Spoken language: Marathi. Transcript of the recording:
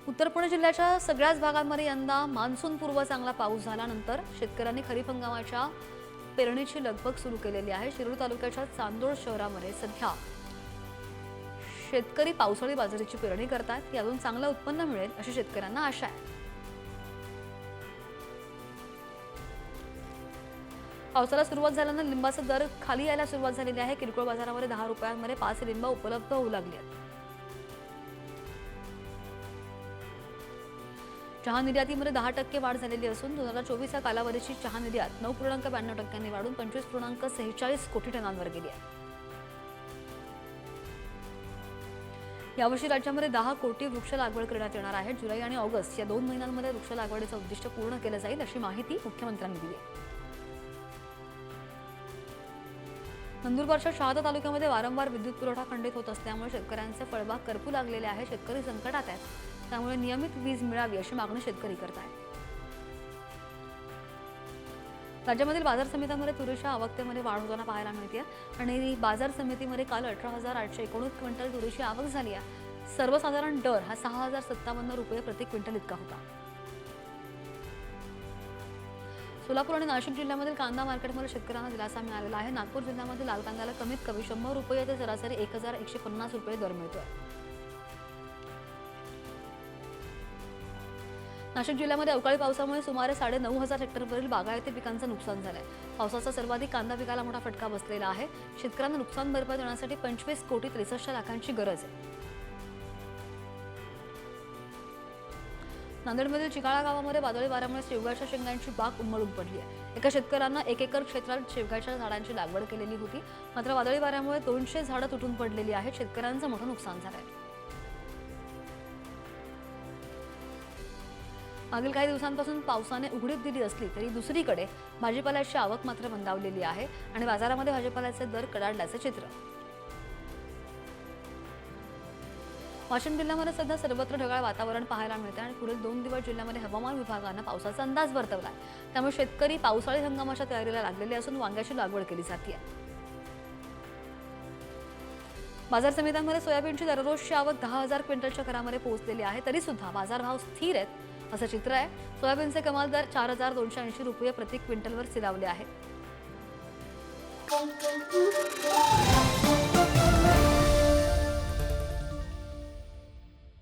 उत्तर पुणे जिल्ह्याच्या सगळ्याच भागांमध्ये यंदा मान्सूनपूर्व चांगला पाऊस झाल्यानंतर शेतकऱ्यांनी खरीप हंगामाच्या पेरणीची लगबग सुरू केलेली आहे। शिरूर तालुक्याच्या चांदोड शहरामध्ये सध्या शेतकरी पावसाळी बाजरीची पेरणी करतात। यातून चांगलं उत्पन्न मिळेल अशी शेतकऱ्यांना आशा आहे। पावसाला सुरुवात झाल्यानं लिंबाचा दर खाली यायला सुरुवात झालेली आहे। किरकोळ बाजारामध्ये 10 रुपयांमध्ये 5 लिंब उपलब्ध होऊ लागली आहेत। चहा निर्यातीमध्ये 10% वाढ झालेली असून 2024 या कालावधीची चहा निर्यात 9.92% वाढून 25.46 कोटी टनांवर गेली आहे। यावर्षी राज्यामध्ये 10 कोटी वृक्ष लागवड करण्यात येणार आहे। जुलै आणि ऑगस्ट या 2 महिन्यांमध्ये वृक्ष लागवडीचं उद्दिष्ट पूर्ण केलं जाईल अशी माहिती मुख्यमंत्र्यांनी दिली आहे। नंदुरबारच्या शहादा तालुक्यामध्ये वारंवार विद्युत पुरवठा खंडित होत असल्यामुळे शेतकऱ्यांचे फळबाग करपू लागलेले आहे। शेतकरी संकटात आहेत, त्यामुळे नियमित वीज मिळावी अशी मागणी शेतकरी करत आहेत। राज्यामधील बाजार समित्यांमध्ये तुरीच्या आवकतेमध्ये वाढ होताना पाहायला मिळते आणि बाजार समितीमध्ये काल 18,819 क्विंटल तुरीची आवक झाली आहे। सर्वसाधारण दर हा 6,057 रुपये प्रति क्विंटल इतका होता। सोलापूर आणि नाशिक जिल्ह्यामधील कांदा मार्केटमध्ये शेतकऱ्यांना दिलासा मिळालेला आहे। नागपूर जिल्ह्यामध्ये लाल कांद्याला कमीत कमी 100 रुपये ते सरासरी 1,150 रुपये दर मिळतोय। नाशिक जिल्ह्यामध्ये अवकाळी पावसामुळे सुमारे 9,500 हेक्टरवरील बागायती पिकांचं नुकसान झालंय। पावसाचा सर्वाधिक कांदा पिकाला मोठा फटका बसलेला आहे। शेतकऱ्यांना नुकसान भरपाई देण्यासाठी 25,63,00,000 गरज आहे। नांदेडमधील चिकाळा गावामध्ये वादळी वाऱ्यामुळे शेवग्याच्या शेंगांची बाग उन्मळून पडली आहे। एका शेतकऱ्यानं 1 एकर क्षेत्रात शेवग्याच्या झाडांची लागवड केलेली होती, मात्र वादळी वाऱ्यामुळे 200 झाडं तुटून पडलेली आहेत। शेतकऱ्यांचं मोठं नुकसान झालंय। मागील काही दिवसांपासून पावसाने उघडीप दिली असली तरी दुसरीकडे भाजीपाल्याची आवक मात्र मंदावलेली आहे आणि बाजारामध्ये भाजीपाल्याचे दर कडाडल्याचे चित्र। वाशिम जिल्ह्यामध्ये सध्या सर्वत्र ढगाळ वातावरण पाहायला मिळते आणि पुढील 2 दिवस जिल्ह्यामध्ये हवामान विभागानं पावसाचा अंदाज वर्तवलाय। त्यामुळे शेतकरी पावसाळी हंगामाच्या तयारीला लागलेले असून वांग्याची लागवड केली जाते। बाजार समित्यांमध्ये सोयाबीनची दररोजची आवक 10,000 क्विंटलच्या घरामध्ये पोहोचलेली आहे, तरी सुद्धा बाजारभाव स्थिर आहेत असं चित्र आहे। सोयाबीनचे कमाल दर 4,280 रुपये प्रति क्विंटलवर स्थिरावले आहेत।